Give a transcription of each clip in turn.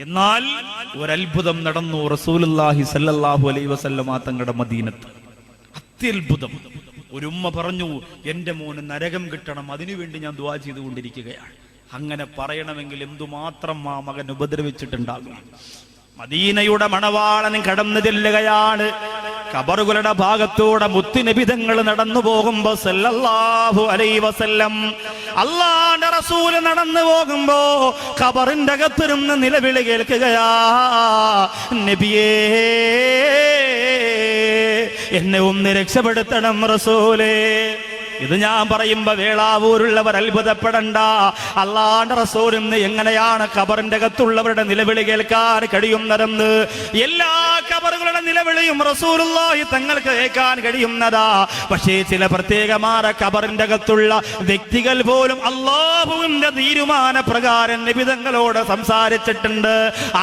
എന്നാൽ ഒരത്ഭുതം നടന്നു റസൂലുള്ളാഹി സ്വല്ലല്ലാഹു അലൈഹി വസല്ലമ തങ്ങളുടെ മദീനത്ത്. അത്യത്ഭുതം. ഒരു ഉമ്മ പറഞ്ഞു, എന്റെ മോന് നരകം കിട്ടണം, അതിനുവേണ്ടി ഞാൻ ദുആ ചെയ്തുകൊണ്ടിരിക്കുകയാണ്. അങ്ങനെ പറയണമെങ്കിൽ എന്തുമാത്രം ആ മകൻ ഉപദ്രവിച്ചിട്ടുണ്ടാകും. മദീനയുടെ മണവാളൻ കടന്നു ചെല്ലുകയാണ്. ഖബറുകളുടെ ഭാഗത്തൂടെ മുത്തുനബി തങ്ങൾ നടന്നു പോകുമ്പോ സല്ലല്ലാഹു അലൈഹി വസല്ലം അല്ലാഹുവിന്റെ റസൂൽ നടന്നു പോകുമ്പോ ഖബറിന്റെ അകത്തിരുന്ന് നിലവിളി കേൾക്കുകയാ, നബിയേ എന്നെ ഒന്ന് രക്ഷപ്പെടുത്തണം റസൂലേ. ഇത് ഞാൻ പറയുമ്പോ വേളാവൂരുള്ളവർ അത്ഭുതപ്പെടണ്ട. അല്ലാഹുവിന്റെ റസൂലിന് എങ്ങനെയാണ് ഖബറിന്റെ അകത്തുള്ളവരുടെ നിലവിളി കേൾക്കാൻ കഴിയുന്നതെന്ന്. എല്ലാ ഖബറുകളുടെ നിലവിളിയും റസൂലുള്ളാഹി തങ്ങൾക്ക് കേൾക്കാൻ കഴിയുന്നതാ. പക്ഷേ ചില പ്രത്യേകമായ ഖബറിന്റെ അകത്തുള്ള വ്യക്തികൾ പോലും അല്ലാഹുവിന്റെ തീരുമാന പ്രകാരം നബി തങ്ങളോട് സംസാരിച്ചിട്ടുണ്ട്.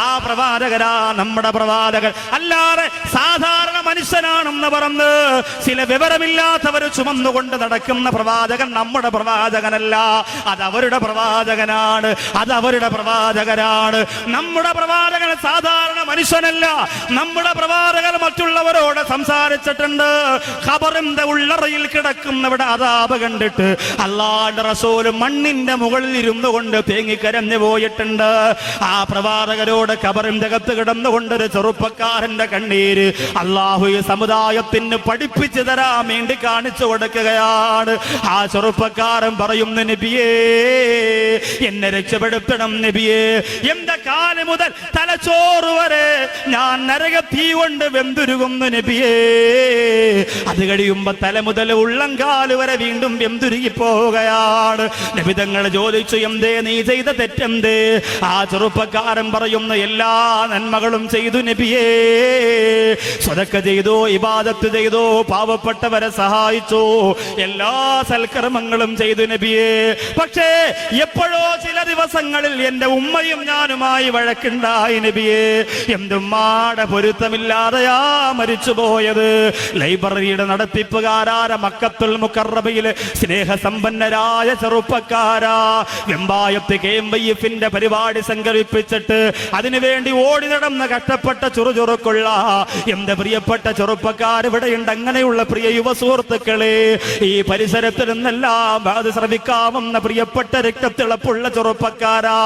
ആ പ്രവാചകരാ നമ്മുടെ പ്രവാചകൻ. അല്ലാതെ സാധാരണ മനുഷ്യനാണെന്ന് പറഞ്ഞ് ചില വിവരമില്ലാത്തവർ ചുമന്നുകൊണ്ട് നടക്കുന്ന പ്രവാചകൻ നമ്മുടെ പ്രവാചകനല്ല. അതവരുടെ പ്രവാചകനാണ്, അതവരുടെ പ്രവാചകരാണ്. നമ്മുടെ പ്രവാചകൻ സാധാരണ മനുഷ്യനല്ല. നമ്മുടെ പ്രവാചകൻ മറ്റുള്ളവരോട് സംസാരിച്ചിട്ടുണ്ട്. ഖബറിന്റെ ഉള്ളറയിൽ കിടക്കുന്നവിടെ അദാബ് കണ്ടിട്ട് അല്ലാഹുവിന്റെ റസൂൽ മണ്ണിന്റെ മുകളിൽ ഇരുന്നു കൊണ്ട് തേങ്ങിക്കരഞ്ഞു പോയിട്ടുണ്ട്. ആ പ്രവാചകരോട് ഖബറിന്റെ അകത്ത് കിടന്നുകൊണ്ട് ഒരു ചെറുപ്പക്കാരന്റെ കണ്ണീര് അല്ലാഹു ഈ സമുദായത്തിന് പഠിപ്പിച്ചു തരാൻ വേണ്ടി കാണിച്ചു കൊടുക്കുകയാണ്. ആ ചെറുപ്പക്കാരൻ പറയുന്നു, നബിയേ എന്നെ രക്ഷപ്പെടുത്തണം നബിയേ. എന്റെ കാല് മുതൽ തലച്ചോറ് വരെ ഞാൻ നരകത്തീ കൊണ്ട് വെന്തുരുകുന്നു നബിയേ. അത് കഴിയുമ്പോ തല മുതൽ ഉള്ളംകാല് വരെ വീണ്ടും വെന്തുരുകി പോവുകയാണ്. നബി തങ്ങൾ ചോദിച്ചു, എന്തേ നീ ചെയ്ത തെറ്റെന്തേ? ആ ചെറുപ്പക്കാരൻ പറയുന്നു, എല്ലാ നന്മകളും ചെയ്തു നബിയേ. സ്വതക്ക ചെയ്തു, ഇബാദത്ത് ചെയ്തു, പാവപ്പെട്ടവരെ സഹായിച്ചു, എല്ലാ സൽക്കർമ്മങ്ങളും ചെയ്തു നബിയേ. പക്ഷേ എപ്പോഴോ ചില ദിവസങ്ങളിൽ എന്റെ ഉമ്മയും ഞാനുമായി വഴക്കുണ്ടായി നബിയേ. എന്തുമ്മാടെ പൊരുത്തമില്ലാതെയാ മരിച്ചുപോയത്. ലൈബ്രറിയുടെ നടത്തിപ്പുകാരായ മക്കത്തുൽ മുക്കറബയിലെ സ്നേഹസമ്പന്നരായ ചെറുപ്പക്കാരാ വെമ്പായത്ത് KMYF പരിപാടി സംഘടിപ്പിച്ചിട്ട് അതിനുവേണ്ടി ഓടി നടന്ന് കഷ്ടപ്പെട്ട ചുറുചുറുക്കുള്ള എന്റെ പ്രിയപ്പെട്ട ചെറുപ്പക്കാർ ഇവിടെയുണ്ട്. അങ്ങനെയുള്ള പ്രിയ യുവ സുഹൃത്തുക്കളെ, ഈ പരിസരത്തിൽ നിന്നെല്ലാം അത് ശ്രമിക്കാവുന്ന പ്രിയപ്പെട്ട രക്തത്തിളപ്പുള്ള ചെറുപ്പക്കാരാ,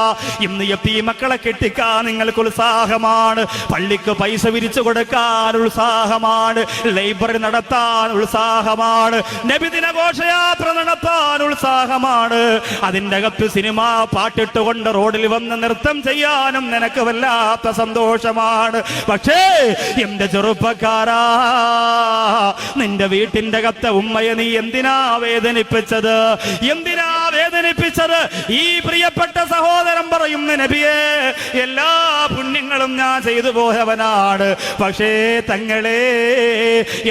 ഇന്ന് ഈ മക്കളെ കെട്ടിക്കാൻ നിങ്ങൾക്ക് ഉത്സാഹമാണ്, പള്ളിക്ക് പൈസ വിരിച്ചു കൊടുക്കാൻ ഉത്സാഹമാണ്, ലൈബ്രറി നടത്താൻ ഉത്സാഹമാണ്, നബിദിന ഘോഷയാത്ര നടത്താൻ ഉത്സാഹമാണ്. അതിൻ്റെ അകത്ത് സിനിമ പാട്ടിട്ടുകൊണ്ട് റോഡിൽ വന്ന് നൃത്തം ചെയ്യാനും നിനക്ക് വല്ലാത്ത സന്തോഷമാണ്. പക്ഷേ എന്റെ ചെറുപ്പക്കാരാ, നിന്റെ വീട്ടിന്റെ അകത്തെ ഉമ്മയെ നീ എന്തിനാ വേദനിപ്പിച്ചത്? എന്തിനാ വേദനിപ്പിച്ചത്? ഈ പ്രിയപ്പെട്ട സഹോദരൻ പറയുന്നു, നബിയേ എല്ലാ പുണ്യങ്ങളും ഞാൻ ചെയ്തു പോയവനാണ്. പക്ഷേ തങ്ങളെ,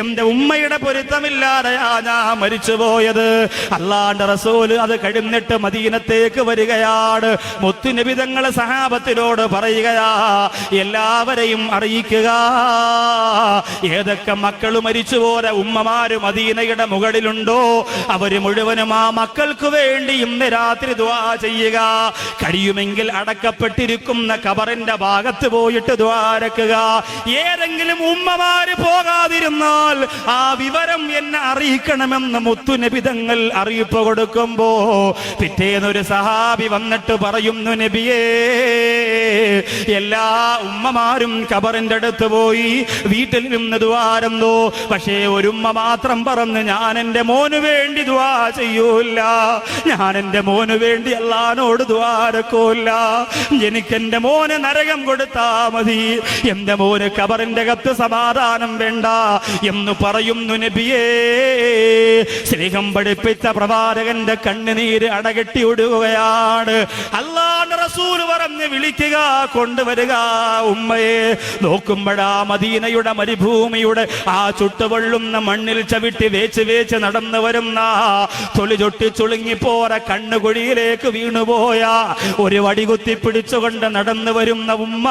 എന്റെ ഉമ്മയുടെ പൊരുത്തമില്ലാതെയാ ഞാൻ മരിച്ചുപോയത്. അല്ലാഹുവിന്റെ റസൂൽ അത് കഴിഞ്ഞിട്ട് മദീനത്തേക്ക് വരികയാണ്. മുത്തുനബി തങ്ങളെ സഹാബത്തിനോട് പറയുകയാ, എല്ലാവരെയും അറിയിക്കുക, ഏതൊക്കെ മക്കൾ മരിച്ചുപോലെ ഉമ്മമാര് മദീനയുടെ മുകളിലുണ്ടോ അവര് മുഴുവനും ആ മക്കൾക്ക് വേണ്ടി ഇന്ന് രാത്രി ദുആ ചെയ്യുക. കഴിയുമെങ്കിൽ അടക്കപ്പെട്ടിരിക്കുന്ന ഖബറിന്റെ ഭാഗത്ത് പോയിട്ട് ദുആ രക്കുക. ഏതെങ്കിലും ഉമ്മമാര് പോകാതിരുന്നാൽ ആ വിവരം എന്നെ അറിയിക്കണമെന്ന് മുത്തുനബി തങ്ങൾ അറിയിപ്പ് കൊടുക്കുമ്പോ പിറ്റേന്നൊരു സഹാബി വന്നിട്ട് പറയുന്നു, നബിയേ എല്ലാ ഉമ്മമാരും ഖബറിന്റെ അടുത്ത് പോയി വീട്ടിൽ നിന്ന് ദുആരുന്നു. പക്ഷേ ഒരു ഉമ്മ മാത്രം പറഞ്ഞു, ഞാൻ എന്റെ മോന് വേണ്ടി ദുആ ചെയ്യൂല, ഞാൻ എന്റെ മോന് വേണ്ടി അല്ലാഹുവോട് ദുആ രക്കൂല, എനിക്കെന്റെ മോന് നരകം കൊടുത്താ മതി, എന്റെ മോന് ഖബറിന്റെ അകത്ത് സമാധാനം വേണ്ട എന്ന് പറയുന്നു നബിയേ. സ്നേഹം പഠിപ്പിച്ച പ്രവാചകന്റെ കണ്ണുനീര് അടകെട്ടി ഒടുകയാണ്. അല്ലാഹുവിന്റെ റസൂൽ പറഞ്ഞ് വിളിക്കുക, കൊണ്ടുവരിക ഉമ്മയെ. നോക്കുമ്പോഴാ മദീനയുടെ മരുഭൂമിയുടെ ആ ചുട്ടുപൊള്ളുന്ന മണ്ണിൽ ചവിട്ടി വേച്ച് വേച്ച് നടന്നു വരുന്ന തൊലി ചൊട്ടി ചുളുങ്ങിപ്പോര കണ്ണുകുഴിയിലേക്ക് വീണുപോയ ഒരു വടി കുത്തി പിടിച്ചുകൊണ്ട് നടന്നു വരുന്ന ഉമ്മ.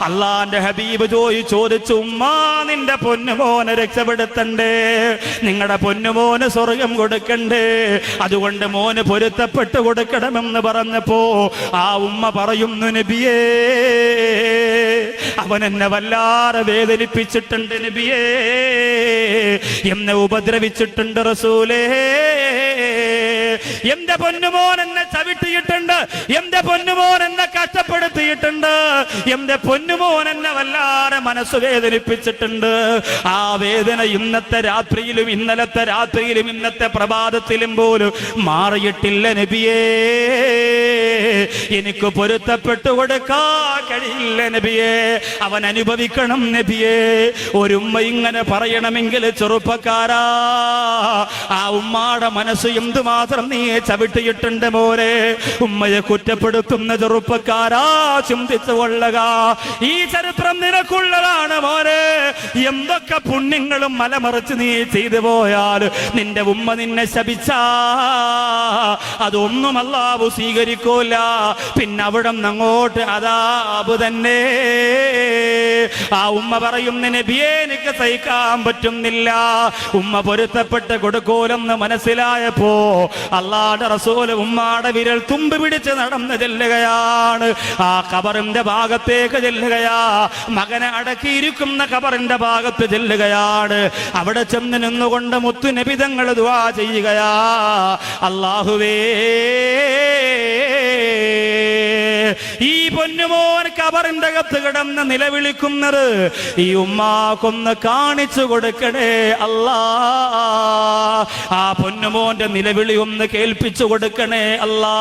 അല്ലാഹുവിന്റെ ഹബീബ് ചോദിച്ചു, ഉമ്മ നിന്റെ പൊന്നുമോനെ രക്ഷപ്പെടുത്തണ്ടേ, നിങ്ങളുടെ പൊന്നുമോന് സ്വർഗം കൊടുക്കണ്ടേ, അതുകൊണ്ട് മോന് പൊരുത്തപ്പെട്ട് കൊടുക്കണമെന്ന് പറഞ്ഞപ്പോ ആ ഉമ്മ പറയുന്നു, നബിയേ, അവൻ എന്നെ വല്ലാതെ വേദനിപ്പിച്ചിട്ടുണ്ട് നബിയേ, എന്നെ ഉപദ്രവിച്ചിട്ടുണ്ട് റസൂലേ, എന്റെ പൊന്നുമോൻ എന്നെ ചവിട്ടിയിട്ടുണ്ട്, എന്റെ പൊന്നുമോൻ എന്നെ കഷ്ടപ്പെടുത്തിയിട്ടുണ്ട്, എന്റെ പൊന്നുമോൻ എന്നെ വല്ലാതെ മനസ്സ് വേദനിപ്പിച്ചിട്ടുണ്ട്. ആ വേദന ഇന്നത്തെ രാത്രിയിലും ഇന്നലത്തെ രാത്രിയിലും ഇന്നത്തെ പ്രഭാതത്തിലും പോലും മാറിയിട്ടില്ല നബിയേ. എനിക്ക് പൊരുത്തപ്പെട്ടു കൊടുക്കാൻ കഴിയില്ല നബിയേ, അവൻ അനുഭവിക്കണം നബിയേ. ഒരു ഉമ്മ ഇങ്ങനെ പറയണമെങ്കിൽ ചെറുപ്പക്കാരാ, ആ ഉമ്മാടെ മനസ്സ് എന്തുമാത്രം നീ ചവിട്ടിയിട്ടുണ്ട് മോനെ. ഉമ്മയെ കുറ്റപ്പെടുത്തുന്ന ചെറുപ്പക്കാരാ, ചിന്തിച്ചു കൊള്ളുക, ഈ ചരിത്രം നിനക്കുള്ളതാണ് മോനെ. എന്തൊക്കെ പുണ്യങ്ങളും മലമറിച്ച് നീ ചെയ്തു പോയാൽ നിന്റെ ഉമ്മ നിന്നെ ശപിച്ചാ അതൊന്നും അല്ലാഹു സ്വീകരിക്കൂല. പിന്നെ അവിടെ നിന്ന് അങ്ങോട്ട് അദാബ് തന്നെ. ആ ഉമ്മ പറയും നബിയേ, എനിക്ക് സഹിക്കാൻ പറ്റുന്നില്ല. ഉമ്മ പൊരുത്തപ്പെട്ട് കൊടുക്കൂലെന്ന് മനസ്സിലായപ്പോ അല്ലാഹുവിന്റെ റസൂൽ ഉമ്മാടെ വിരൽ തുമ്പ് പിടിച്ച് നടന്ന് ചെല്ലുകയാണ്. ആ ഖബറിന്റെ ഭാഗത്തേക്ക് ചെല്ലുകയാ, മകനെ അടക്കിയിരിക്കുന്ന ഖബറിന്റെ ഭാഗത്ത് ചെല്ലുകയാണ്. അവിടെ ചെന്ന് നിന്നുകൊണ്ട് മുത്തു നബി തങ്ങൾ ദുആ ചെയ്യുകയാ, അല്ലാഹുവേ, ഈ പൊന്നുമോൻ ഖബറിന്റെ അകത്ത് കിടന്ന് നിലവിളിക്കുന്നത് ഈ ഉമ്മാക്കൊന്ന് കാണിച്ചു കൊടുക്കണേ അല്ലാ. ആ പൊന്നുമോന്റെ നിലവിളി ഒന്ന് കേൾപ്പിച്ചു കൊടുക്കണേ അല്ലാ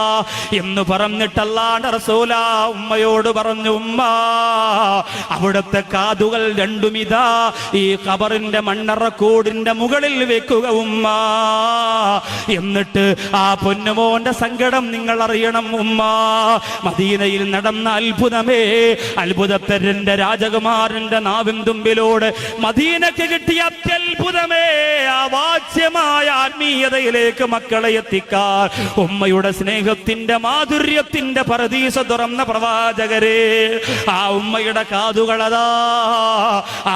എന്ന് പറഞ്ഞിട്ട് അല്ലാഹുവിന്റെ റസൂൽ ഉമ്മയോട് പറഞ്ഞു, ഉമ്മ, അവിടുത്തെ കാതുകൾ രണ്ടും ഇതാ ഈ ഖബറിന്റെ മണ്ണറക്കൂടിന്റെ മുകളിൽ വെക്കുക ഉമ്മ. എന്നിട്ട് ആ പൊന്നുമോന്റെ സങ്കടം നിങ്ങൾ അറിയണം ഉമ്മ. മദീനയിൽ നടന്ന അത്ഭുതമേ, അത്ഭുതത്തരന്റെ രാജകുമാരന്റെ നാവിൻ തുമ്പിലൂടെ മദീനക്ക് കിട്ടിയ അത്യത്ഭുതമേ, ആ വാച്യമായ ആത്മീയതയിലേക്ക് മക്കളെ എത്തിക്കാൻ ഉമ്മയുടെ സ്നേഹത്തിന്റെ മാധുര്യത്തിന്റെ പരദീസ തുറന്ന പ്രവാചകരെ, ആ ഉമ്മയുടെ കാതുകളതാ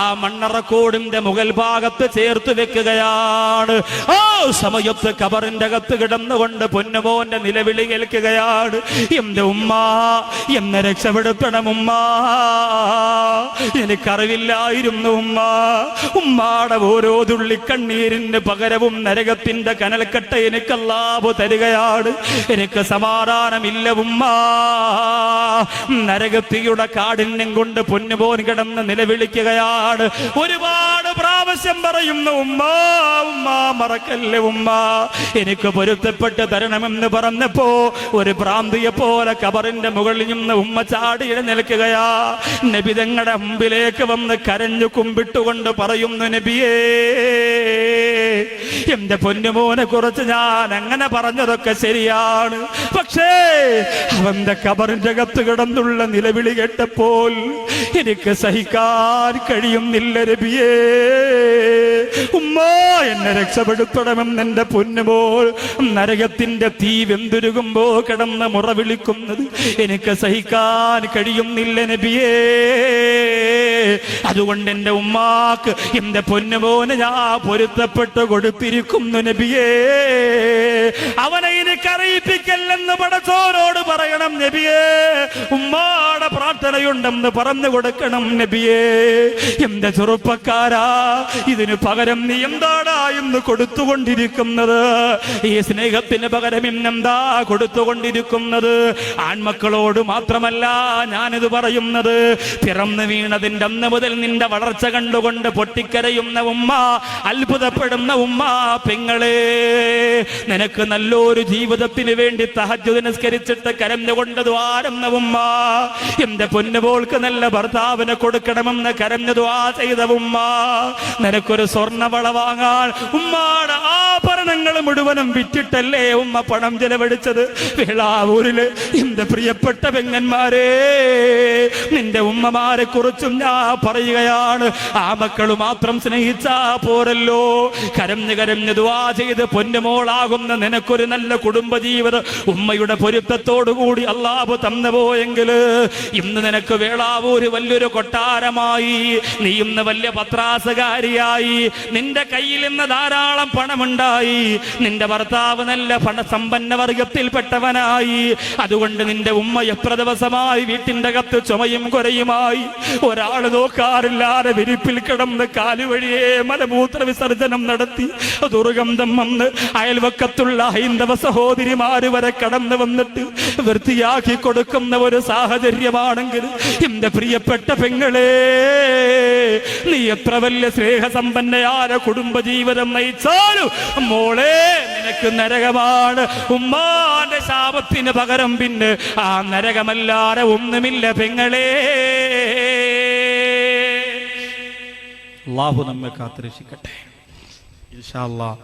ആ മണ്ണറക്കോടിന്റെ മുകൾ ഭാഗത്ത് ചേർത്ത് വെക്കുകയാണ്. ആ സമയത്ത് ഖബറിന്റെ അകത്ത് കിടന്നുകൊണ്ട് പൊന്നുമോന്റെ നിലവിളി കേൾക്കുകയാണ്, എന്റെ ഉമ്മ, എന്നെ രക്ഷപ്പെടുത്തണം ഉമ്മ, എനിക്കറിവില്ലായിരുന്നു ഉമ്മ. ഉമ്മാടെ ഓരോ തുള്ളിക്കണ്ണീരിന് പകരവും നരകത്തിന്റെ കനൽക്കട്ട എനിക്ക് അല്ലാഹു തരികയാണ്. എനിക്ക് സമാധാനമില്ല ഉമ്മ. നരകത്തിയുടെ കാഠിന്യം കൊണ്ട് പൊന്നുമോൻ കിടന്ന് നിലവിളിക്കുകയാണ്. ഒരുപാട് പ്രാവശ്യം പറയുന്നു, ഉമ്മ, ഉമ്മ, മറക്കല്ലേ ഉമ്മ, എനിക്ക് പൊരുത്തപ്പെട്ട് തരണമെന്ന് പറഞ്ഞപ്പോ ഒരു ഭ്രാന്തിയെ പോലെ ഖബറിന്റെ മുകളിൽ നിന്ന് ഉമ്മ ചാടി എഴുന്നേൽക്കുകയാ. നബി തങ്ങളുടെ മുമ്പിലേക്ക് വന്ന് കരഞ്ഞു കുമ്പിട്ടുകൊണ്ട് പറയുന്നു, നബിയേ, എന്റെ പൊന്നുമോനെ കുറിച്ച് ഞാൻ അങ്ങനെ പറഞ്ഞതൊക്കെ ശരിയാണ്, പക്ഷേ അവന്റെ ഖബറിന്റെ അകത്ത് കിടന്നുള്ള നിലവിളി കേട്ടപ്പോൾ എനിക്ക് സഹിക്കാൻ കഴിയുന്നില്ല നബിയേ. ഉമ്മ, എന്നെ രക്ഷപ്പെടുത്തണമെന്ന് എന്റെ പൊന്നുമോൾ നരകത്തിന്റെ തീ വെന്തുരുകുമ്പോ കിടന്ന് മുറവിളിക്കുന്നത് എനിക്ക് സഹിക്കാൻ കഴിയുന്നില്ല നബിയേ. അതുകൊണ്ട് എന്റെ ഉമ്മാക്ക് എന്റെ പൊന്നുമോനെ ഞാൻ പൊരുത്തപ്പെട്ട് കൊടുത്തിരിക്കുന്നു നബിയേ. അവനെ എനിക്ക് അറിയിപ്പിക്കല്ലെന്ന് പടച്ചോനോട് പറയണം നബിയേ. ഉമ്മാടെ പ്രാർത്ഥനയുണ്ടെന്ന് പറഞ്ഞു കൊടുക്കണം നബിയേ. എന്റെ ചെറുപ്പക്കാരാ, ഇതിന് പകരം നീ എന്താടാ ഇന്ന് കൊടുത്തുകൊണ്ടിരിക്കുന്നത്? ഈ സ്നേഹത്തിന് പകരം ഇന്നെന്താ കൊടുത്തുകൊണ്ടിരിക്കുന്നത്? ആൺമക്കളോട് മാത്രമല്ല ഞാനിത് പറയുന്നത്, പിറന്നു വീണതിന്റെ അന്ന് മുതൽ നിന്റെ വളർച്ച കണ്ടുകൊണ്ട് പൊട്ടിക്കരയുന്ന ഉമ്മ, അത്ഭുതപ്പെടുന്ന ഉമ്മ, പെങ്ങളെ, നിനക്ക് നല്ലൊരു ജീവിതത്തിന് വേണ്ടി തഹജ്ജുദ് നിസ്കരിച്ചിട്ട് കരഞ്ഞുകൊണ്ട് ദ്വാരുന്ന ഉമ്മ, എന്റെ പൊന്നുമോൾക്ക് നല്ല ഭർത്താവിനെ കൊടുക്കണമെന്ന് കരഞ്ഞു ദ്വാ ചെയ്ത ഉമ്മ, നിനക്കൊരു സ്വർണ്ണവള വാങ്ങാൻ ഉമ്മാടെ ആഭരണങ്ങൾ മുഴുവനും വിറ്റിട്ടല്ലേ ഉമ്മ പണം ചെലവഴിച്ചത്? വേളാവൂരില് എന്റെ പ്രിയപ്പെട്ട പെങ്ങന്മാരെ, നിന്റെ ഉമ്മമാരെ കുറിച്ചും ഞാൻ പറയുകയാണ്, ആ മക്കൾ മാത്രം സ്നേഹിച്ചാ പോരല്ലോ, കരഞ്ഞ് കരഞ്ഞ് ദുആ ചെയ്ത് പൊന്നുമോളാകുന്ന നിനക്കൊരു നല്ല കുടുംബജീവിതം ഉമ്മയുടെ പൊരുത്തത്തോടുകൂടി അല്ലാഹു തന്നു പോയെങ്കിൽ ഇന്ന് നിനക്ക് വേളാവൂര് വലിയൊരു കൊട്ടാരമായി, നീ ഇന്ന് വലിയ പത്രാസുകാരിയായി, നിന്റെ കയ്യിൽ ഇന്ന് ധാരാളം പണമുണ്ടായി, നിന്റെ ഭർത്താവ് നല്ല സമ്പന്ന വർഗത്തിൽപ്പെട്ടവനായി. അതുകൊണ്ട് നിന്റെ ഉമ്മ എത്ര ദിവസമായി വീട്ടിന്റെ അകത്ത് ചുമയും കുരയുമായി, ഒരാൾ നോക്കാറില്ലാതെ വിരിപ്പിൽ കിടന്ന് കാലുവഴിയെ മലമൂത്ര വിസർജനം നടത്തി ദുർഗന്ധം വന്ന് അയൽവക്കത്തുള്ള ഹൈന്ദവ സഹോദരിമാര് വരെ കടന്നു വന്നിട്ട് വൃത്തിയാക്കി കൊടുക്കുന്ന ഒരു സാഹചര്യമാണെങ്കിൽ എന്റെ പ്രിയപ്പെട്ട പെങ്ങളെ, നീ എത്ര വലിയ സ്നേഹസമ്പന്നയായ കുടുംബജീവിതം നയിച്ചാലും മോളെ നിനക്ക് നരകമാണ്. ഉമ്മാന്റെ ശാപത്തിന് പകരം പിന്നെ ആ നരകമല്ലാതെ ഒന്നുമില്ല പെങ്ങളെ. അല്ലാഹു നമ്മെ കാത്തുരക്ഷിക്കട്ടെ. ഇൻഷാ അല്ലാഹ്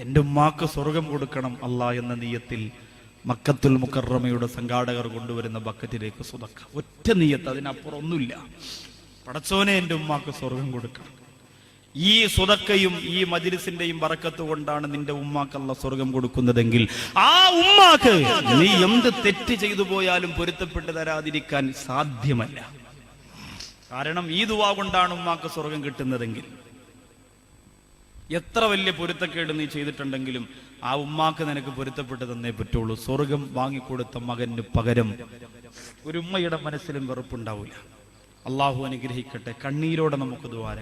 എൻ്റെ ഉമ്മാക്ക് സ്വർഗം കൊടുക്കണം അല്ലാ എന്ന നിയ്യത്തിൽ മക്കത്തുൽ മുക്കറമയുടെ സംഘാടകർ കൊണ്ടുവരുന്ന ബക്കറ്റിലേക്ക് സുദക്ക, ഒറ്റ നിയ്യത്ത്, അതിനപ്പുറം ഒന്നുമില്ല. പടച്ചോനെ എൻ്റെ ഉമ്മാക്ക് സ്വർഗം കൊടുക്കണം. ഈ സുദക്കയും ഈ മജ്‌ലിസിന്റെയും ബറക്കത്ത് കൊണ്ടാണ് നിന്റെ ഉമ്മാക്ക് അല്ലാഹ് സ്വർഗം കൊടുക്കുന്നതെങ്കിൽ ആ ഉമ്മാക്ക് നീ എന്ത് തെറ്റ് ചെയ്തു പോയാലും പൊരുത്തപ്പെട്ട് തരാതിരിക്കാൻ സാധ്യമല്ല. കാരണം ഈ ദുആ കൊണ്ടാണ് ഉമ്മാക്ക് സ്വർഗം കിട്ടുന്നതെങ്കിൽ എത്ര വലിയ പൊരുത്തക്കേട് നീ ചെയ്തിട്ടുണ്ടെങ്കിലും ആ ഉമ്മാക്ക് നിനക്ക് പൊരുത്തപ്പെട്ട് തന്നേ പറ്റുള്ളൂ. സ്വർഗം വാങ്ങിക്കൊടുത്ത മകന് പകരം ഒരു ഉമ്മയുടെ മനസ്സിലും വെറുപ്പുണ്ടാവില്ല. അല്ലാഹു അനുഗ്രഹിക്കട്ടെ. കണ്ണീരോടെ നമുക്ക് ദുആ